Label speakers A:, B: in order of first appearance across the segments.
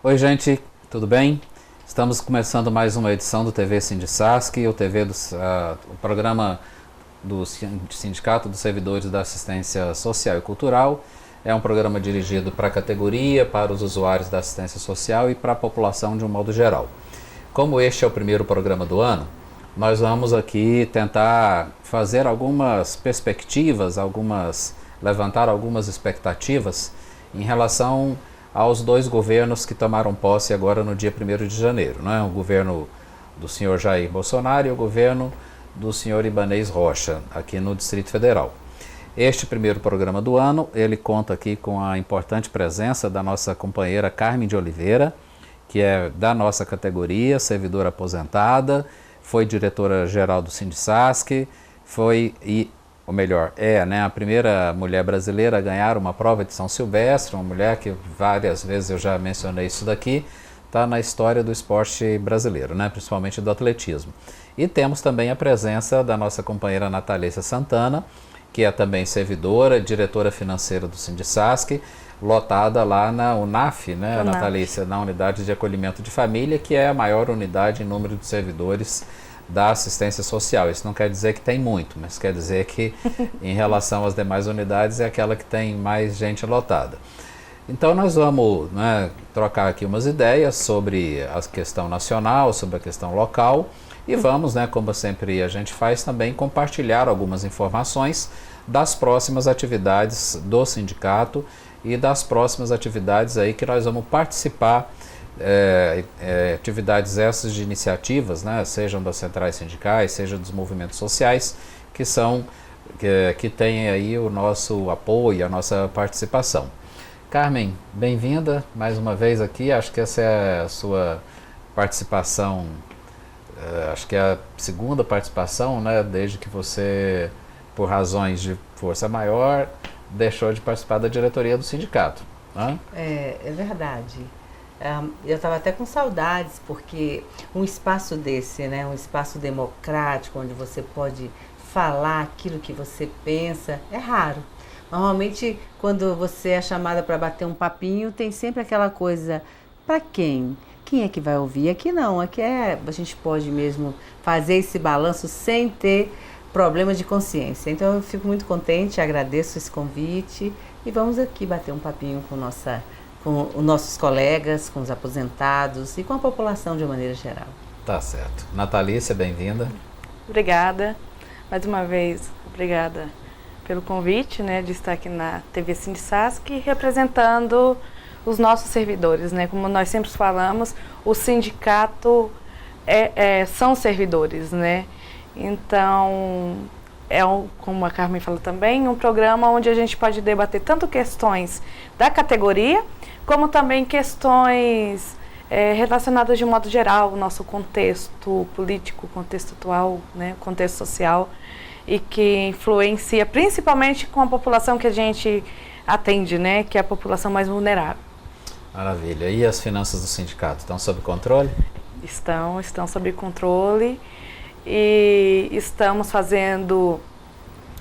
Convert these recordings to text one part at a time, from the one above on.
A: Oi, gente, tudo bem? Estamos começando mais uma edição do TV Sindisasc, o programa do Sindicato dos Servidores da Assistência Social e Cultural. É um programa dirigido para a categoria, para os usuários da assistência social e para a população de um modo geral. Como este é o primeiro programa do ano, nós vamos aqui tentar fazer algumas perspectivas, levantar algumas expectativas em relação aos dois governos que tomaram posse agora no dia 1º de janeiro, né? O governo do senhor Jair Bolsonaro e o governo do senhor Ibanez Rocha, aqui no Distrito Federal. Este primeiro programa do ano, ele conta aqui com a importante presença da nossa companheira Carmen de Oliveira, que é da nossa categoria, servidora aposentada, foi diretora-geral do Sindisasc, a primeira mulher brasileira a ganhar uma prova de São Silvestre, uma mulher que várias vezes eu já mencionei isso daqui, está na história do esporte brasileiro, né, principalmente do atletismo. E temos também a presença da nossa companheira Natalícia Santana, que é também servidora, diretora financeira do Sindisasc, lotada lá na UNAF, né, Natalícia, na Unidade de Acolhimento de Família, que é a maior unidade em número de servidores da assistência social. Isso não quer dizer que tem muito, mas quer dizer que em relação às demais unidades é aquela que tem mais gente lotada. Então nós vamos, né, trocar aqui umas ideias sobre a questão nacional, sobre a questão local e vamos, né, como sempre a gente faz também, compartilhar algumas informações das próximas atividades do sindicato e das próximas atividades aí que nós vamos participar, atividades essas de iniciativas, né, sejam das centrais sindicais, sejam dos movimentos sociais, que têm aí o nosso apoio, a nossa participação. Carmen, bem-vinda mais uma vez aqui, acho que essa é a sua participação, acho que é a segunda participação, né, desde que você, por razões de força maior, deixou de participar da diretoria do sindicato. Né?
B: É verdade. Eu estava até com saudades, porque um espaço desse, né, um espaço democrático, onde você pode falar aquilo que você pensa, é raro. Normalmente, quando você é chamada para bater um papinho, tem sempre aquela coisa, para quem? Quem é que vai ouvir? Aqui não, aqui a gente pode mesmo fazer esse balanço sem ter problemas de consciência. Então eu fico muito contente, agradeço esse convite e vamos aqui bater um papinho com os nossos colegas, com os aposentados e com a população de uma maneira geral.
A: Tá certo. Natalícia, bem-vinda.
C: Obrigada. Mais uma vez, obrigada pelo convite, né, de estar aqui na TV Sindisasc representando os nossos servidores, né? Como nós sempre falamos, o sindicato são servidores, né? Então, como a Carmen falou também, um programa onde a gente pode debater tanto questões da categoria, como também questões relacionadas de um modo geral, o nosso contexto político, contexto atual, né, contexto social, e que influencia principalmente com a população que a gente atende, né, que é a população mais vulnerável.
A: Maravilha. E as finanças do sindicato estão sob controle?
C: Estão sob controle e estamos fazendo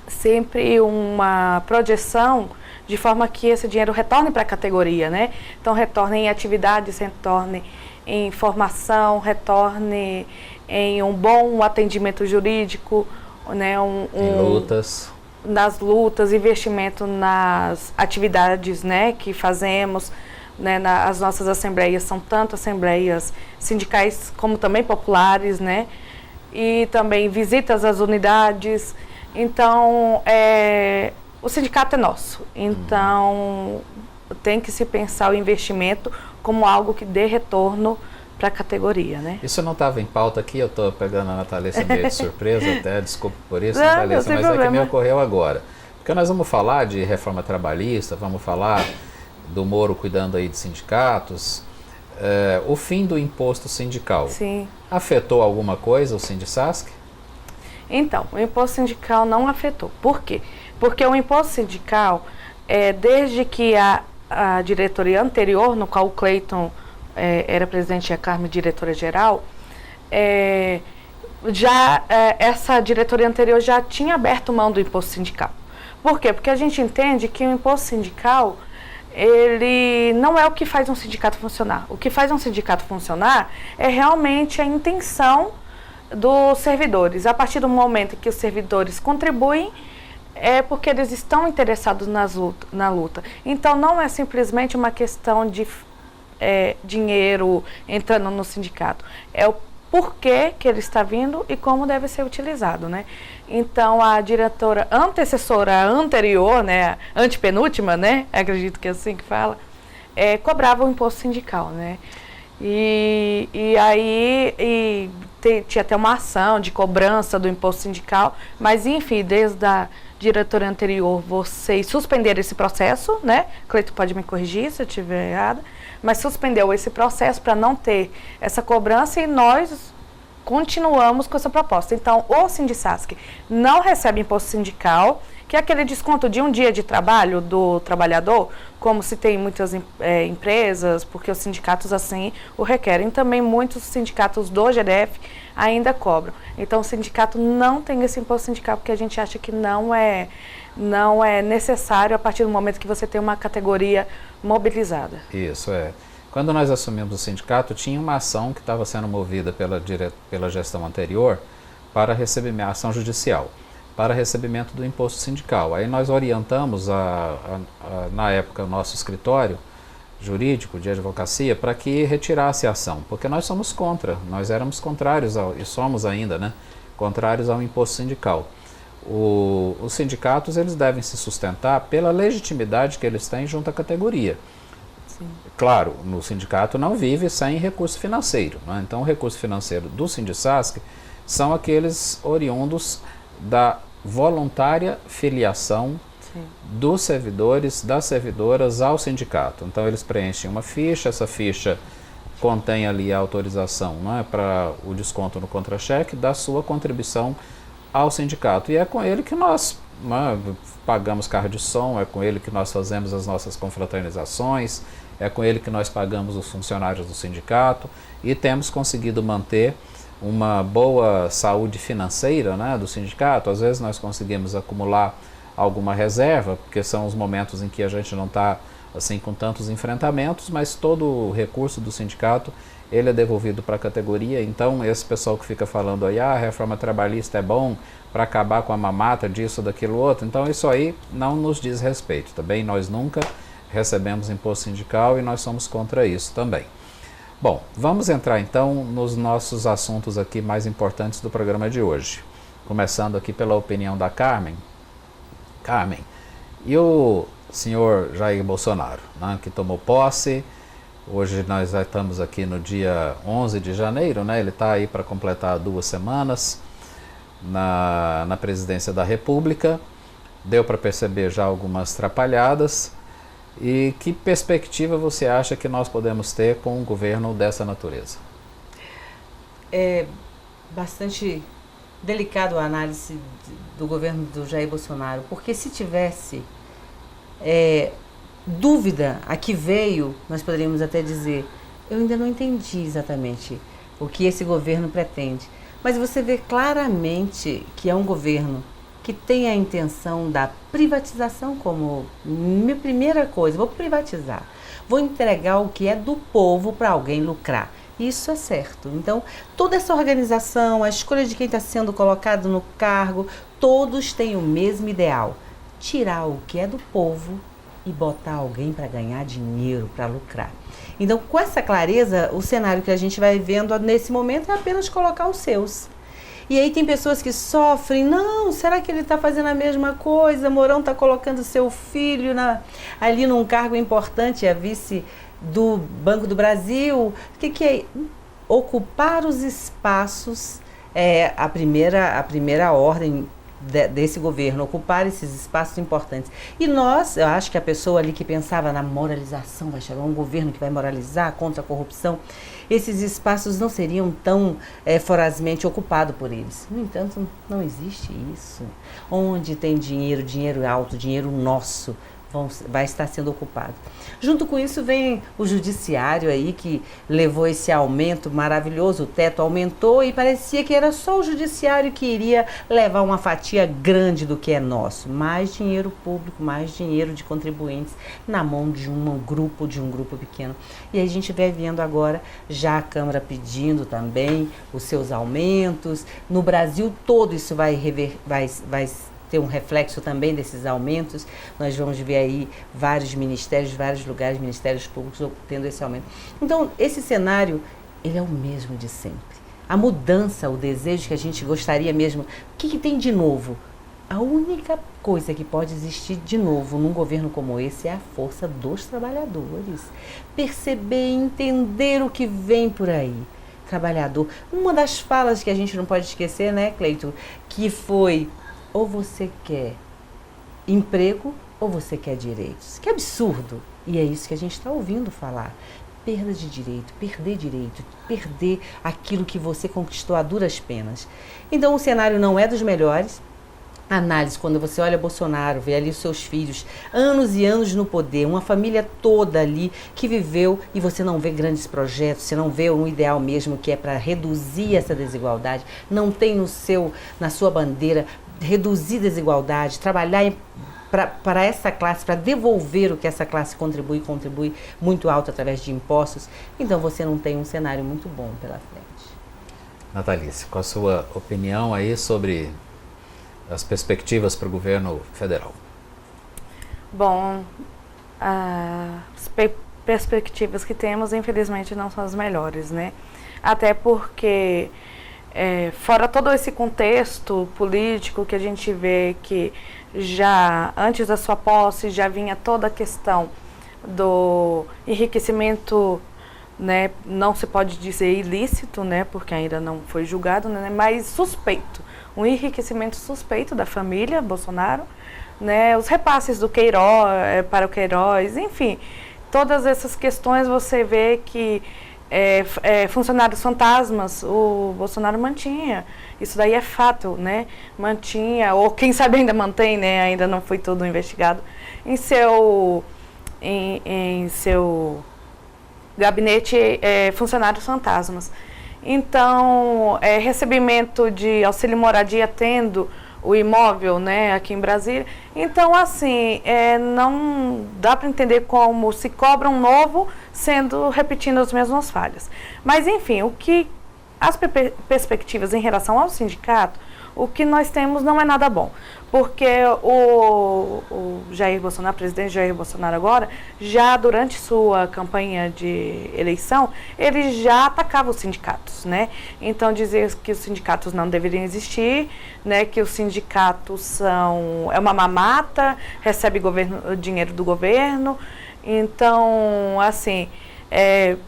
C: sempre uma projeção de forma que esse dinheiro retorne para a categoria, né? Então retorne em atividades, retorne em formação, retorne em um bom atendimento jurídico, né?
A: Em lutas.
C: Nas lutas, investimento nas atividades, né, que fazemos, né, as nossas assembleias são tanto assembleias sindicais como também populares, né? E também visitas às unidades. Então, o sindicato é nosso. Então, tem que se pensar o investimento como algo que dê retorno para a categoria, né?
A: Isso não estava em pauta aqui, eu estou pegando a Natalícia meio de surpresa até, desculpe por isso,
C: não,
A: Natalícia, mas
C: problema.
A: É que me ocorreu agora. Porque nós vamos falar de reforma trabalhista, vamos falar do Moro cuidando aí de sindicatos. O fim do imposto sindical,
C: sim,
A: afetou alguma coisa o Sindisasc?
C: Então, o imposto sindical não afetou. Por quê? Porque o imposto sindical, desde que a diretoria anterior, no qual o Cleiton era presidente e a Carmen diretora-geral, essa diretoria anterior já tinha aberto mão do imposto sindical. Por quê? Porque a gente entende que o imposto sindical ele não é o que faz um sindicato funcionar. O que faz um sindicato funcionar é realmente a intenção dos servidores. A partir do momento que os servidores contribuem, é porque eles estão interessados na luta. Então, não é simplesmente uma questão de dinheiro entrando no sindicato. É o porquê que ele está vindo e como deve ser utilizado, né? Então, a diretora antecessora anterior, né, antepenúltima, né, acredito que é assim que fala, cobrava o imposto sindical, né? E aí tinha até uma ação de cobrança do imposto sindical, mas enfim, desde a diretora anterior, vocês suspenderam esse processo, né? Cleito pode me corrigir se eu estiver errada, mas suspendeu esse processo para não ter essa cobrança e nós continuamos com essa proposta. Então, o Sindisasc não recebe imposto sindical, que é aquele desconto de um dia de trabalho do trabalhador, como se tem muitas empresas, porque os sindicatos assim o requerem. Também muitos sindicatos do GDF ainda cobram. Então, o sindicato não tem esse imposto sindical, porque a gente acha que não é necessário a partir do momento que você tem uma categoria mobilizada.
A: Isso, Quando nós assumimos o sindicato, tinha uma ação que estava sendo movida pela gestão anterior para recebimento, ação judicial, para recebimento do imposto sindical. Aí nós orientamos, na época, o nosso escritório jurídico de advocacia para que retirasse a ação, porque nós somos contra, nós éramos contrários, e somos ainda, né, contrários ao imposto sindical. Os sindicatos, eles devem se sustentar pela legitimidade que eles têm junto à categoria. Sim. Claro, no sindicato não vive sem recurso financeiro, né? Então o recurso financeiro do Sindisasc são aqueles oriundos da voluntária filiação, sim, dos servidores, das servidoras ao sindicato. Então eles preenchem uma ficha, essa ficha contém ali a autorização, né, para o desconto no contra-cheque da sua contribuição ao sindicato. E é com ele que nós, né, pagamos carro de som, é com ele que nós fazemos as nossas confraternizações, é com ele que nós pagamos os funcionários do sindicato e temos conseguido manter uma boa saúde financeira, né, do sindicato. Às vezes nós conseguimos acumular alguma reserva, porque são os momentos em que a gente não está assim com tantos enfrentamentos, mas todo o recurso do sindicato ele é devolvido para a categoria. Então esse pessoal que fica falando aí, a reforma trabalhista é bom para acabar com a mamata disso, daquilo, outro, então isso aí não nos diz respeito, também nós nunca recebemos imposto sindical e nós somos contra isso também. Bom, vamos entrar então nos nossos assuntos aqui mais importantes do programa de hoje. Começando aqui pela opinião da Carmen. Carmen, e o senhor Jair Bolsonaro, né, que tomou posse, hoje nós já estamos aqui no dia 11 de janeiro, né, ele está aí para completar 2 semanas na presidência da República, deu para perceber já algumas trapalhadas. E que perspectiva você acha que nós podemos ter com um governo dessa natureza?
B: É bastante delicado a análise do governo do Jair Bolsonaro, porque se tivesse dúvida a que veio, nós poderíamos até dizer, eu ainda não entendi exatamente o que esse governo pretende. Mas você vê claramente que é um governo que tem a intenção da privatização como minha primeira coisa. Vou privatizar, vou entregar o que é do povo para alguém lucrar. Isso é certo. Então, toda essa organização, a escolha de quem está sendo colocado no cargo, todos têm o mesmo ideal: tirar o que é do povo e botar alguém para ganhar dinheiro, para lucrar. Então, com essa clareza, o cenário que a gente vai vendo nesse momento é apenas colocar os seus. E aí tem pessoas que sofrem, não, será que ele está fazendo a mesma coisa? Mourão está colocando seu filho ali num cargo importante, é vice do Banco do Brasil. O que é? Ocupar os espaços, a primeira ordem desse governo, ocupar esses espaços importantes. E eu acho que a pessoa ali que pensava na moralização, vai chegar um governo que vai moralizar contra a corrupção, esses espaços não seriam tão forazmente ocupados por eles. No entanto, não existe isso. Onde tem dinheiro alto, dinheiro nosso, vai estar sendo ocupado. Junto com isso vem o judiciário aí, que levou esse aumento maravilhoso, o teto aumentou e parecia que era só o judiciário que iria levar uma fatia grande do que é nosso. Mais dinheiro público, mais dinheiro de contribuintes na mão de um grupo pequeno. E aí a gente vai vendo agora já a Câmara pedindo também os seus aumentos. No Brasil todo isso vai ter um reflexo também desses aumentos. Nós vamos ver aí vários ministérios, vários lugares, ministérios públicos tendo esse aumento. Então, esse cenário, ele é o mesmo de sempre. A mudança, o desejo que a gente gostaria mesmo, o que tem de novo? A única coisa que pode existir de novo num governo como esse é a força dos trabalhadores. Perceber, entender o que vem por aí. Trabalhador. Uma das falas que a gente não pode esquecer, né, Cleito, que foi: ou você quer emprego ou você quer direitos. Que absurdo! E é isso que a gente está ouvindo falar. Perda de direito, perder aquilo que você conquistou a duras penas. Então o cenário não é dos melhores. Análise, quando você olha Bolsonaro, vê ali os seus filhos, anos e anos no poder, uma família toda ali que viveu, e você não vê grandes projetos, você não vê um ideal mesmo que é para reduzir essa desigualdade, não tem na sua bandeira reduzir desigualdade, trabalhar para essa classe, para devolver o que essa classe contribui muito alto através de impostos. Então você não tem um cenário muito bom pela frente.
A: Natalice, qual a sua opinião aí sobre as perspectivas para o governo federal?
C: Bom, as perspectivas que temos, infelizmente, não são as melhores, né? Até porque, fora todo esse contexto político que a gente vê que já antes da sua posse já vinha toda a questão do enriquecimento, né? Não se pode dizer ilícito, né? Porque ainda não foi julgado, né? Mas suspeito. Um enriquecimento suspeito da família Bolsonaro, né? Os repasses do Queiroz, para o Queiroz, enfim, todas essas questões você vê que funcionários fantasmas o Bolsonaro mantinha. Isso daí é fato, né? Mantinha, ou quem sabe ainda mantém, né? Ainda não foi tudo investigado, em seu gabinete, funcionários fantasmas. Então, recebimento de auxílio moradia tendo o imóvel, né, aqui em Brasília. Então, assim, não dá para entender como se cobra um novo repetindo as mesmas falhas. Mas, enfim, as perspectivas em relação ao sindicato, o que nós temos não é nada bom. Porque o Jair Bolsonaro, presidente Jair Bolsonaro agora, já durante sua campanha de eleição, ele já atacava os sindicatos, né? Então dizia que os sindicatos não deveriam existir, né? Que os sindicatos é uma mamata, recebe dinheiro do governo. Então, assim,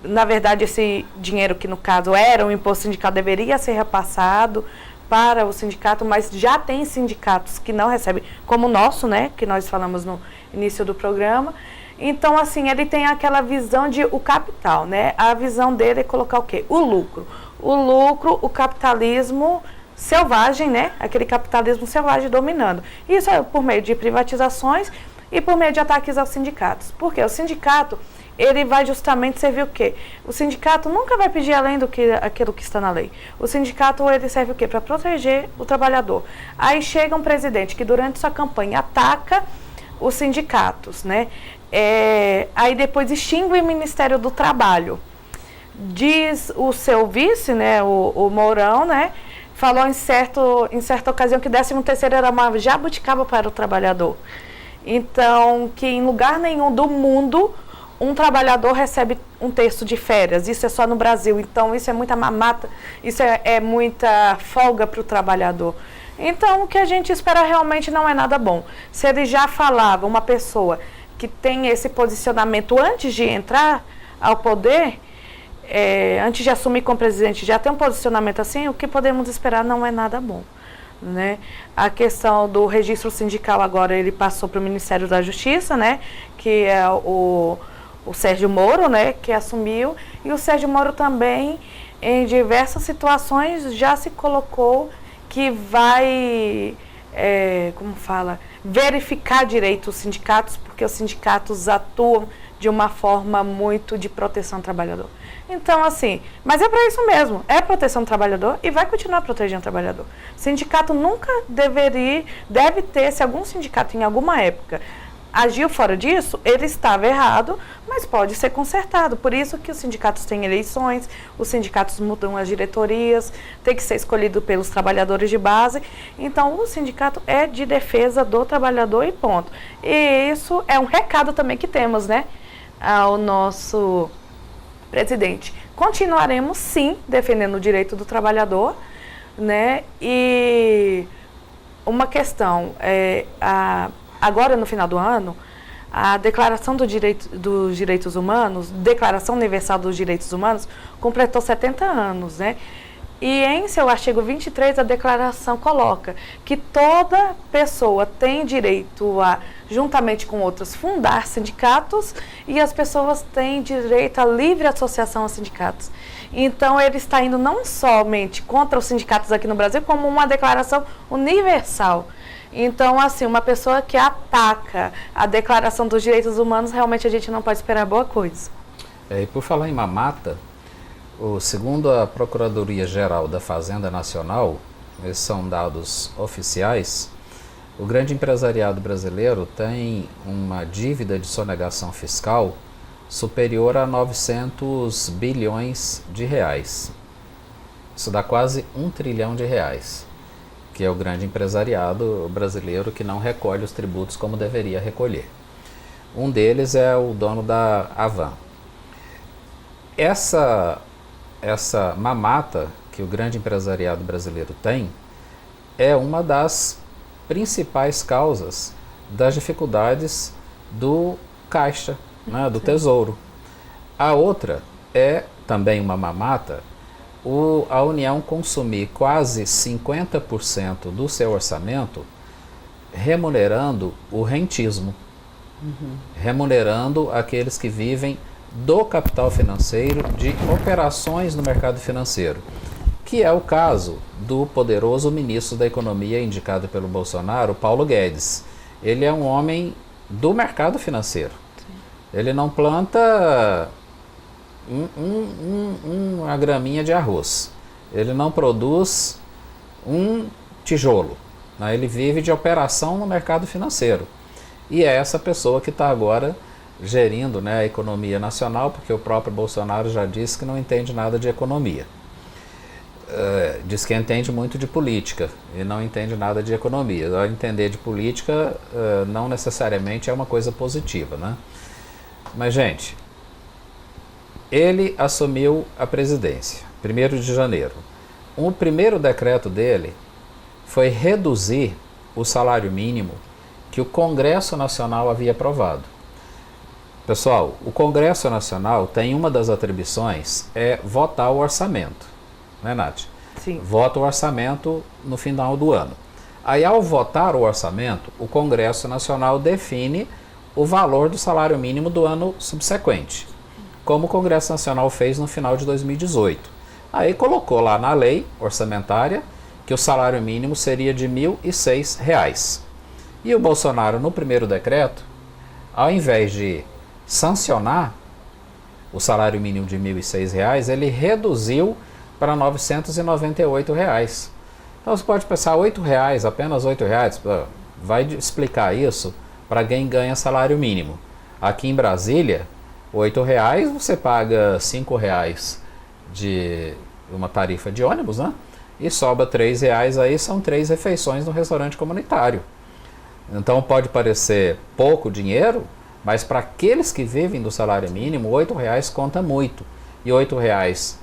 C: na verdade esse dinheiro que no caso era o imposto sindical deveria ser repassado para o sindicato, mas já tem sindicatos que não recebem, como o nosso, né, que nós falamos no início do programa. Então, assim, ele tem aquela visão de o capital, né? A visão dele é colocar o quê? O lucro. O lucro, o capitalismo selvagem, né? Aquele capitalismo selvagem dominando. Isso é por meio de privatizações e por meio de ataques aos sindicatos. Porque o sindicato, ele vai justamente servir o quê? O sindicato nunca vai pedir além do que aquilo que está na lei. O sindicato, ele serve o quê? Para proteger o trabalhador. Aí chega um presidente que durante sua campanha ataca os sindicatos, né? Aí depois extingue o Ministério do Trabalho. Diz o seu vice, né, o Mourão, né, falou em certa ocasião que 13º era uma jabuticaba para o trabalhador. Então, que em lugar nenhum do mundo um trabalhador recebe um terço de férias. Isso é só no Brasil. Então, isso é muita mamata, isso é muita folga para o trabalhador. Então, o que a gente espera realmente não é nada bom. Se ele já falava, uma pessoa que tem esse posicionamento antes de entrar ao poder, antes de assumir como presidente, já tem um posicionamento assim, o que podemos esperar não é nada bom, né? A questão do registro sindical agora, ele passou para o Ministério da Justiça, né? Que é o Sérgio Moro, né? Que assumiu. E o Sérgio Moro também, em diversas situações, já se colocou que vai como fala, verificar direito os sindicatos, porque os sindicatos atuam de uma forma muito de proteção ao trabalhador. Então, assim, mas é para isso mesmo, é proteção do trabalhador e vai continuar protegendo o trabalhador. O sindicato nunca deve ter, se algum sindicato em alguma época agiu fora disso, ele estava errado, mas pode ser consertado. Por isso que os sindicatos têm eleições, os sindicatos mudam as diretorias, tem que ser escolhido pelos trabalhadores de base. Então, o sindicato é de defesa do trabalhador e ponto. E isso é um recado também que temos, né, ao nosso presidente. Continuaremos, sim, defendendo o direito do trabalhador, né, e uma questão, agora no final do ano, a Declaração dos Direitos Humanos, Declaração Universal dos Direitos Humanos, completou 70 anos, né? E em seu artigo 23, a declaração coloca que toda pessoa tem direito a, juntamente com outras, fundar sindicatos e as pessoas têm direito à livre associação aos sindicatos. Então, ele está indo não somente contra os sindicatos aqui no Brasil, como uma declaração universal. Então, assim, uma pessoa que ataca a Declaração dos Direitos Humanos, realmente a gente não pode esperar boa coisa.
A: E por falar em mamata, segundo a Procuradoria-Geral da Fazenda Nacional, esses são dados oficiais, o grande empresariado brasileiro tem uma dívida de sonegação fiscal superior a 900 bilhões de reais. Isso dá quase 1 trilhão de reais, que é o grande empresariado brasileiro que não recolhe os tributos como deveria recolher. Um deles é o dono da Havan. Essa mamata que o grande empresariado brasileiro tem é uma das principais causas das dificuldades do caixa, né, do Tesouro. A outra é também uma mamata, a União consumir quase 50% do seu orçamento remunerando o rentismo, remunerando aqueles que vivem do capital financeiro, de operações no mercado financeiro, que é o caso do poderoso ministro da Economia indicado pelo Bolsonaro, Paulo Guedes. Ele é um homem do mercado financeiro. Ele não planta uma graminha de arroz. Ele não produz um tijolo, né? Ele vive de operação no mercado financeiro. E é essa pessoa que está agora gerindo, né, a economia nacional, porque o próprio Bolsonaro já disse que não entende nada de economia. Diz que entende muito de política e não entende nada de economia. Entender de política não necessariamente é uma coisa positiva, né? Mas, gente, ele assumiu a presidência, 1º de janeiro. O primeiro decreto dele foi reduzir o salário mínimo que o Congresso Nacional havia aprovado. Pessoal, o Congresso Nacional tem uma das atribuições, é votar o orçamento. Não é, Nath?
C: Sim.
A: Vota o orçamento no final do ano. Aí, ao votar o orçamento, o Congresso Nacional define o valor do salário mínimo do ano subsequente, como o Congresso Nacional fez no final de 2018. Aí colocou lá na lei orçamentária que o salário mínimo seria de R$ 1.006. E o Bolsonaro, no primeiro decreto, ao invés de sancionar o salário mínimo de R$ 1.006, ele reduziu para R$ 998. Então você pode pensar, R$ 8, apenas R$ 8, vai explicar isso para quem ganha salário mínimo. Aqui em Brasília, R$ 8 você paga R$ 5 de uma tarifa de ônibus, né? E sobra R$ 3 aí, são 3 refeições no restaurante comunitário. Então pode parecer pouco dinheiro, mas para aqueles que vivem do salário mínimo, R$ 8 conta muito. E R$ 8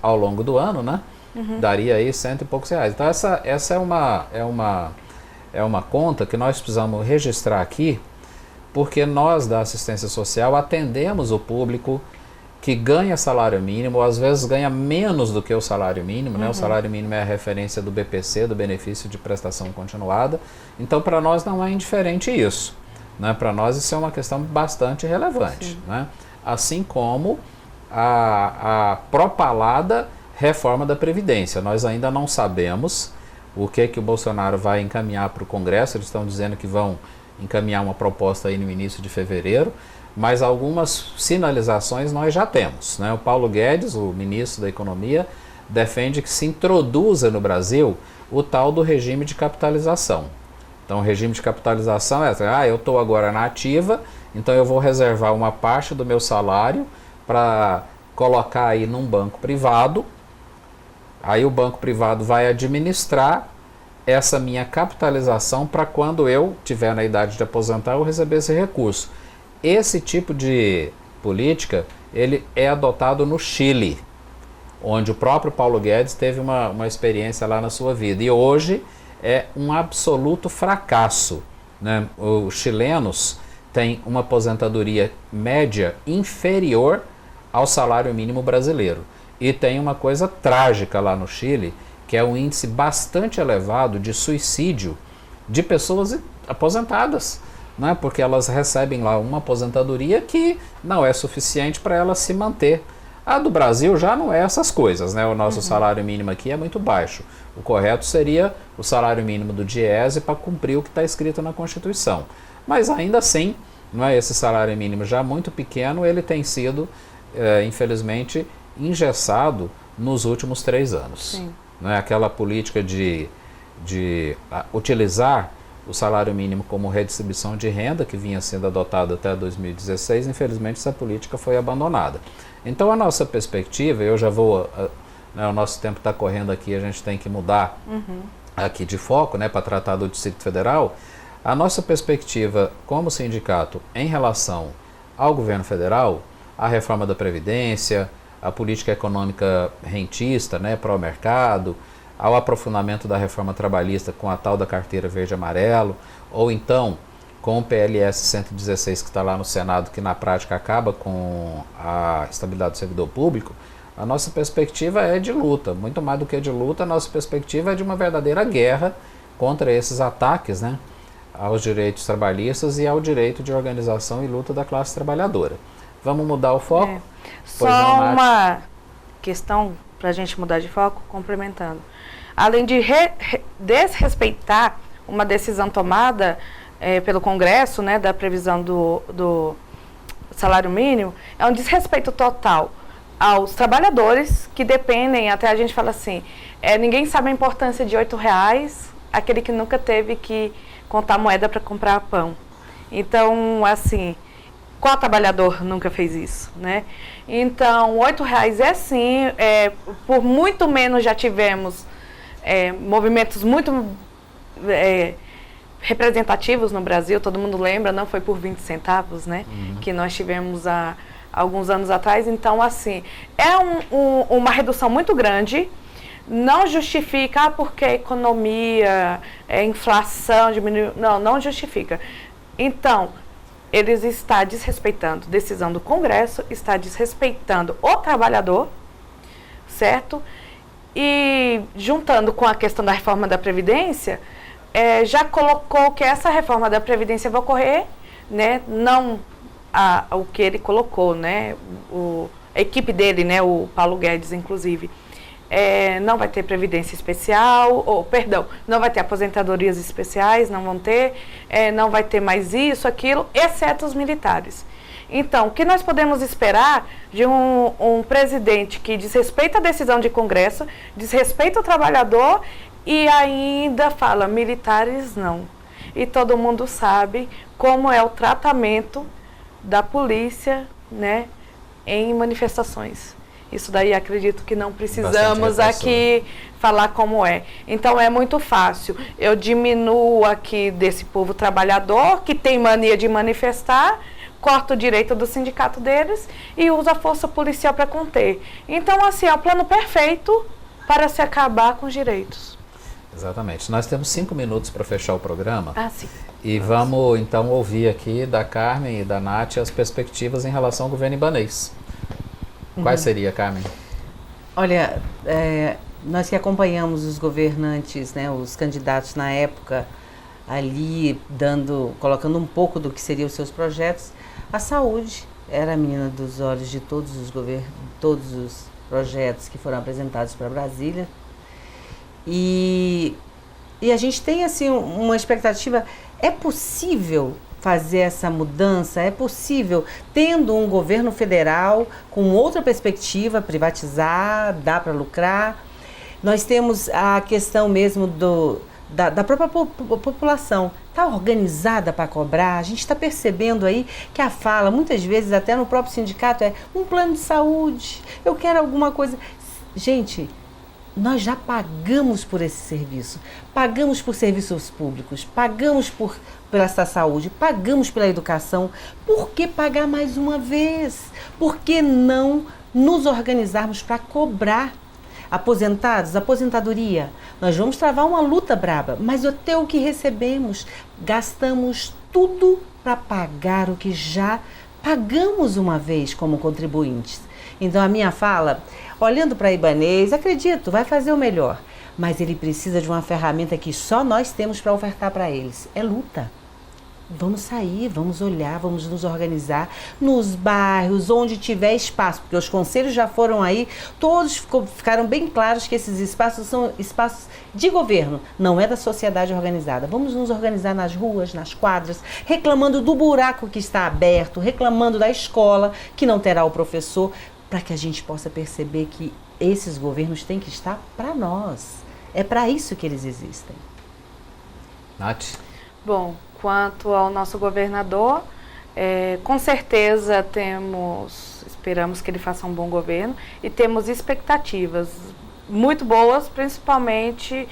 A: ao longo do ano, né? Daria aí 100 e poucos reais. Então essa é uma conta que nós precisamos registrar aqui, porque nós da assistência social atendemos o público que ganha salário mínimo, ou às vezes ganha menos do que o salário mínimo, né? O salário mínimo é a referência do BPC, do benefício de prestação continuada. Então para nós não é indiferente isso, né? Para nós isso é uma questão bastante relevante, né? Assim como a propalada reforma da Previdência. Nós ainda não sabemos o que o Bolsonaro vai encaminhar para o Congresso. Eles estão dizendo que vão encaminhar uma proposta aí no início de fevereiro, mas algumas sinalizações nós já temos, né? O Paulo Guedes, o ministro da Economia, defende que se introduza no Brasil o tal do regime de capitalização. Então, o regime de capitalização é, eu estou agora na ativa, então eu vou reservar uma parte do meu salário para colocar aí num banco privado, aí o banco privado vai administrar essa minha capitalização para quando eu tiver na idade de aposentar eu receber esse recurso. Esse tipo de política, ele é adotado no Chile, onde o próprio Paulo Guedes teve uma experiência lá na sua vida. E hoje é um absoluto fracasso, né? Os chilenos têm uma aposentadoria média inferior ao salário mínimo brasileiro. E tem uma coisa trágica lá no Chile, que é um índice bastante elevado de suicídio de pessoas aposentadas, né? Porque elas recebem lá uma aposentadoria que não é suficiente para elas se manter. A do Brasil já não é essas coisas, né? O nosso salário mínimo aqui é muito baixo. O correto seria o salário mínimo do Diese para cumprir o que está escrito na Constituição. Mas ainda assim, não é, esse salário mínimo já muito pequeno, ele tem sido, infelizmente, engessado nos últimos 3 anos.
C: Sim.
A: Não é aquela política de utilizar o salário mínimo como redistribuição de renda que vinha sendo adotada até 2016, infelizmente essa política foi abandonada. Então a nossa perspectiva, eu já vou, né, o nosso tempo está correndo aqui, a gente tem que mudar aqui de foco, né, para tratar do Distrito Federal. A nossa perspectiva como sindicato em relação ao governo federal, a reforma da Previdência, a política econômica rentista, né, pró-mercado, ao aprofundamento da reforma trabalhista com a tal da carteira verde-amarelo, ou então com o PLS 116 que está lá no Senado, que na prática acaba com a estabilidade do servidor público, a nossa perspectiva é de luta. Muito mais do que de luta, a nossa perspectiva é de uma verdadeira guerra contra esses ataques, né, aos direitos trabalhistas e ao direito de organização e luta da classe trabalhadora. Vamos mudar o foco?
C: Só uma questão para a gente mudar de foco, complementando. Além de desrespeitar uma decisão tomada pelo Congresso, né, da previsão do salário mínimo, é um desrespeito total aos trabalhadores que dependem, até a gente fala assim, ninguém sabe a importância de R$8, aquele que nunca teve que contar moeda para comprar pão. Então, assim, qual trabalhador nunca fez isso, né? Então, R$8 é sim, por muito menos já tivemos movimentos muito representativos no Brasil, todo mundo lembra, não foi por 20 centavos, né? Que nós tivemos há alguns anos atrás. Então, assim, é uma redução muito grande, não justifica, porque a economia, inflação diminuiu, não justifica. Então, eles estão desrespeitando a decisão do Congresso, está desrespeitando o trabalhador, certo? E juntando com a questão da reforma da Previdência, já colocou que essa reforma da Previdência vai ocorrer, né? Não o que ele colocou, né? A equipe dele, né? O Paulo Guedes, inclusive. Não vai ter previdência especial, não vai ter aposentadorias especiais, não vão ter, não vai ter mais isso, aquilo, exceto os militares. Então, o que nós podemos esperar de um presidente que desrespeita a decisão de Congresso, desrespeita o trabalhador e ainda fala, militares não. E todo mundo sabe como é o tratamento da polícia, né, em manifestações. Isso daí acredito que não precisamos aqui falar como é. Então é muito fácil. Eu diminuo aqui desse povo trabalhador que tem mania de manifestar, corto o direito do sindicato deles e uso a força policial para conter. Então, assim, é o plano perfeito para se acabar com os direitos.
A: Exatamente. Nós temos 5 minutos para fechar o programa.
C: Sim.
A: E vamos então ouvir aqui da Carmen e da Nath as perspectivas em relação ao governo ibanês. Quais seria, Carmen?
B: Olha, nós que acompanhamos os governantes, né, os candidatos na época, ali colocando um pouco do que seriam os seus projetos, a saúde era a menina dos olhos de todos os projetos que foram apresentados para Brasília. E E a gente tem assim uma expectativa, é possível fazer essa mudança, é possível, tendo um governo federal com outra perspectiva, privatizar, dá para lucrar. Nós temos a questão mesmo da própria população, está organizada para cobrar. A gente está percebendo aí que a fala, muitas vezes até no próprio sindicato, é um plano de saúde, eu quero alguma coisa. Gente, nós já pagamos por esse serviço, pagamos por serviços públicos, pagamos pela essa saúde, pagamos pela educação. Por que pagar mais uma vez? Por que não nos organizarmos para cobrar? Aposentados, aposentadoria, nós vamos travar uma luta braba, mas até o que recebemos, gastamos tudo para pagar o que já pagamos uma vez como contribuintes. Então a minha fala, olhando para Ibanez, acredito, vai fazer o melhor, mas ele precisa de uma ferramenta que só nós temos para ofertar para eles, é luta. Vamos sair, vamos olhar, vamos nos organizar nos bairros, onde tiver espaço, porque os conselhos já foram aí, todos ficaram bem claros que esses espaços são espaços de governo, não é da sociedade organizada. Vamos nos organizar nas ruas, nas quadras, reclamando do buraco que está aberto, reclamando da escola que não terá o professor, para que a gente possa perceber que esses governos têm que estar para nós. É para isso que eles existem.
A: Nath?
C: Bom, quanto ao nosso governador, com certeza esperamos que ele faça um bom governo e temos expectativas muito boas, principalmente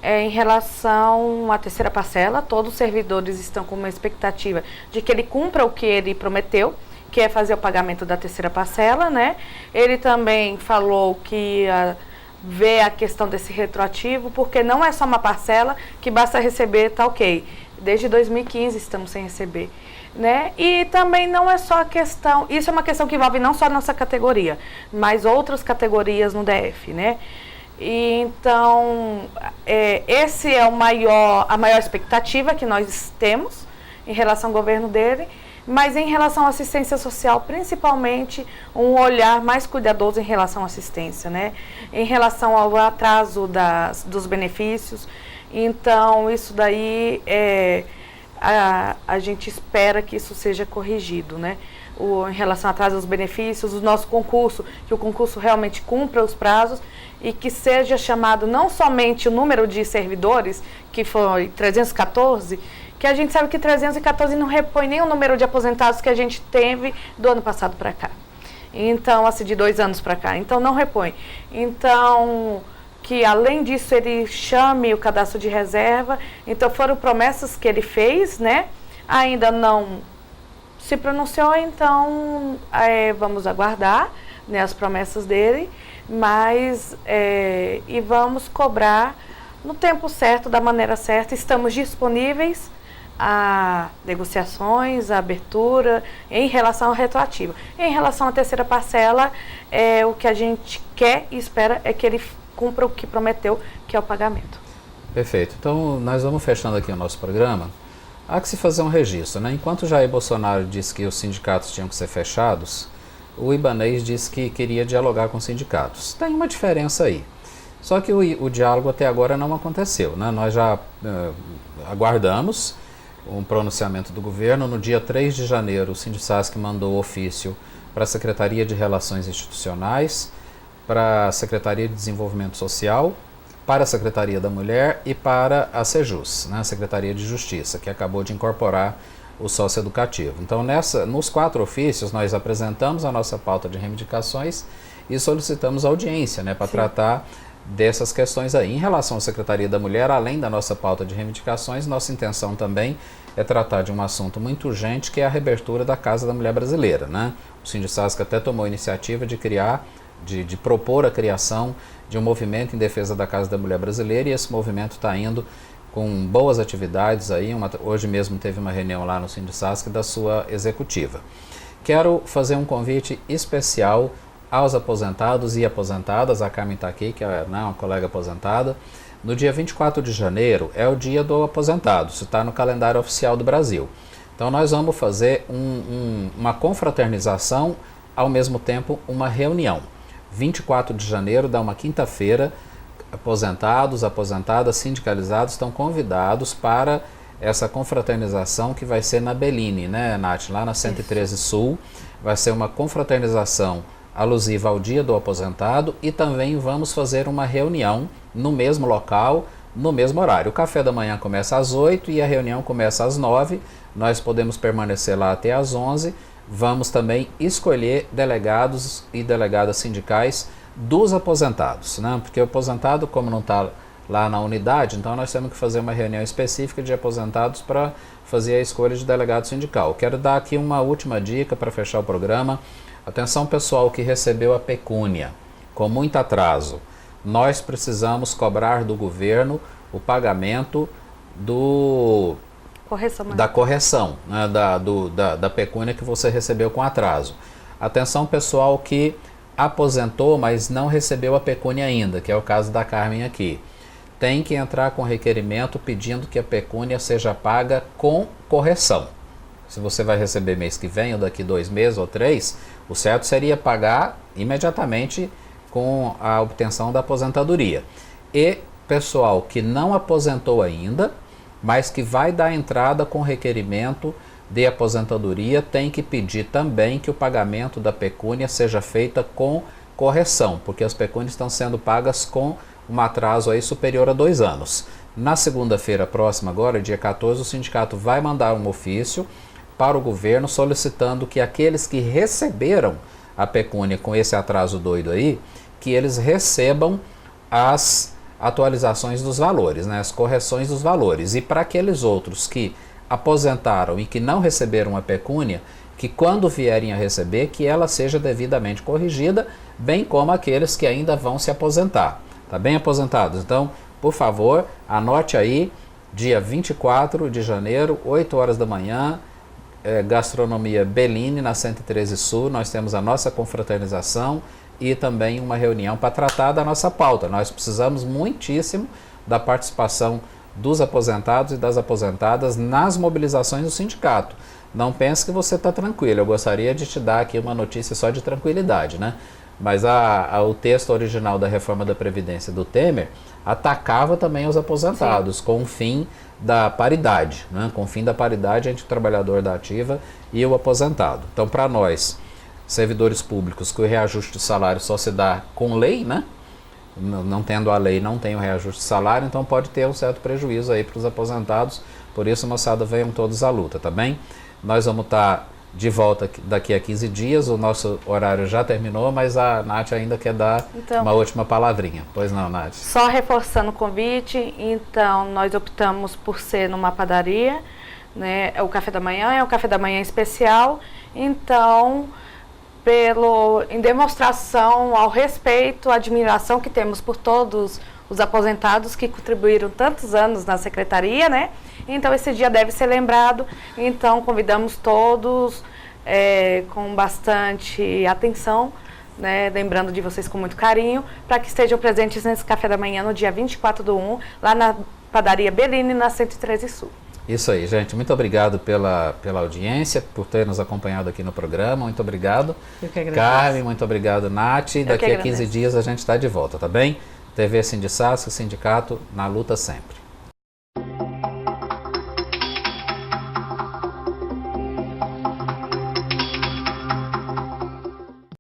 C: em relação à terceira parcela. Todos os servidores estão com uma expectativa de que ele cumpra o que ele prometeu, que é fazer o pagamento da terceira parcela, né? Ele também falou que ia ver a questão desse retroativo, porque não é só uma parcela que basta receber, tá ok. Desde 2015 estamos sem receber, né? E também não é só a questão, isso é uma questão que envolve não só a nossa categoria, mas outras categorias no DF, né? E então, esse é a maior expectativa que nós temos em relação ao governo dele, mas em relação à assistência social, principalmente um olhar mais cuidadoso em relação à assistência, né? Em relação ao atraso dos benefícios. Então, isso daí, a gente espera que isso seja corrigido, né? Em relação ao atraso dos benefícios, o nosso concurso, que o concurso realmente cumpra os prazos e que seja chamado não somente o número de servidores, que foi 314, que a gente sabe que 314 não repõe nem o número de aposentados que a gente teve do ano passado para cá. Então, assim, de 2 anos para cá. Então, não repõe. Então, que além disso ele chame o cadastro de reserva. Então, foram promessas que ele fez, né? Ainda não se pronunciou, então vamos aguardar, né, as promessas dele, mas e vamos cobrar no tempo certo, da maneira certa. Estamos disponíveis a negociações, a abertura em relação ao retroativo. Em relação à terceira parcela, o que a gente quer e espera é que ele cumpra o que prometeu, que é o pagamento.
A: Perfeito. Então, nós vamos fechando aqui o nosso programa. Há que se fazer um registro, né? Enquanto Jair Bolsonaro disse que os sindicatos tinham que ser fechados, o Ibanez disse que queria dialogar com os sindicatos. Tem uma diferença aí. Só que o diálogo até agora não aconteceu, né? Nós já aguardamos um pronunciamento do governo. No dia 3 de janeiro, o Sindisasc mandou ofício para a Secretaria de Relações Institucionais, para a Secretaria de Desenvolvimento Social, para a Secretaria da Mulher e para a Sejus, né, a Secretaria de Justiça, que acabou de incorporar o socioeducativo. Então, nos 4 ofícios, nós apresentamos a nossa pauta de reivindicações e solicitamos audiência, né, para tratar dessas questões aí. Em relação à Secretaria da Mulher, além da nossa pauta de reivindicações, nossa intenção também é tratar de um assunto muito urgente, que é a reabertura da Casa da Mulher Brasileira, né? O Sindisasc até tomou a iniciativa de propor a criação de um movimento em defesa da Casa da Mulher Brasileira, e esse movimento está indo com boas atividades aí. Hoje mesmo teve uma reunião lá no Sindisasc da sua executiva. Quero fazer um convite especial aos aposentados e aposentadas. A Carmen está aqui, que é uma colega aposentada. No dia 24 de janeiro é o dia do aposentado, isso está no calendário oficial do Brasil. Então nós vamos fazer uma confraternização, ao mesmo tempo uma reunião. 24 de janeiro, dá uma quinta-feira, aposentados, aposentadas, sindicalizados estão convidados para essa confraternização que vai ser na Bellini, né, Nath? Lá na 113 Sul, vai ser uma confraternização alusiva ao Dia do Aposentado e também vamos fazer uma reunião no mesmo local, no mesmo horário. O café da manhã começa às 8 e a reunião começa às 9. Nós podemos permanecer lá até às 11. Vamos também escolher delegados e delegadas sindicais dos aposentados, né? Porque o aposentado, como não está lá na unidade, então nós temos que fazer uma reunião específica de aposentados para fazer a escolha de delegado sindical. Quero dar aqui uma última dica para fechar o programa. Atenção pessoal que recebeu a pecúnia com muito atraso. Nós precisamos cobrar do governo o pagamento da correção, né, da pecúnia que você recebeu com atraso. Atenção pessoal que aposentou, mas não recebeu a pecúnia ainda, que é o caso da Carmen aqui. Tem que entrar com requerimento pedindo que a pecúnia seja paga com correção. Se você vai receber mês que vem, ou daqui 2 meses ou 3, o certo seria pagar imediatamente com a obtenção da aposentadoria. E pessoal que não aposentou ainda, mas que vai dar entrada com requerimento de aposentadoria, tem que pedir também que o pagamento da pecúnia seja feita com correção, porque as pecúnias estão sendo pagas com um atraso aí superior a 2 anos. Na segunda-feira próxima, agora, dia 14, o sindicato vai mandar um ofício para o governo solicitando que aqueles que receberam a pecúnia com esse atraso doido aí, que eles recebam as atualizações dos valores, né, as correções dos valores. E para aqueles outros que aposentaram e que não receberam a pecúnia, que quando vierem a receber, que ela seja devidamente corrigida, bem como aqueles que ainda vão se aposentar. Tá bem, aposentados? Então, por favor, anote aí, dia 24 de janeiro, 8 horas da manhã, Gastronomia Bellini, na 113 Sul, nós temos a nossa confraternização e também uma reunião para tratar da nossa pauta. Nós precisamos muitíssimo da participação dos aposentados e das aposentadas nas mobilizações do sindicato. Não pense que você está tranquilo, eu gostaria de te dar aqui uma notícia só de tranquilidade, né? Mas o texto original da reforma da Previdência do Temer atacava também os aposentados, sim, com o fim da paridade, né? Com o fim da paridade entre o trabalhador da ativa e o aposentado. Então, para nós, servidores públicos, que o reajuste de salário só se dá com lei, né? Não tendo a lei, não tem o reajuste de salário, então pode ter um certo prejuízo aí para os aposentados. Por isso, moçada, venham todos à luta, tá bem? Nós vamos estar de volta daqui a 15 dias, o nosso horário já terminou, mas a Nath ainda quer dar uma última palavrinha. Pois não, Nath?
C: Só reforçando o convite, então nós optamos por ser numa padaria, né? O café da manhã é um café da manhã especial, então em demonstração ao respeito, à admiração que temos por todos os aposentados que contribuíram tantos anos na secretaria, né? Então esse dia deve ser lembrado, então convidamos todos com bastante atenção, né? Lembrando de vocês com muito carinho, para que estejam presentes nesse café da manhã no dia 24/1, lá na padaria Bellini, na 113 Sul.
A: Isso aí, gente. Muito obrigado pela audiência, por ter nos acompanhado aqui no programa. Muito obrigado.
B: Eu que agradeço.
A: Carmen, muito obrigado, Nath. Daqui a 15 dias a gente está de volta, tá bem? TV Sindicasco, sindicato na luta sempre.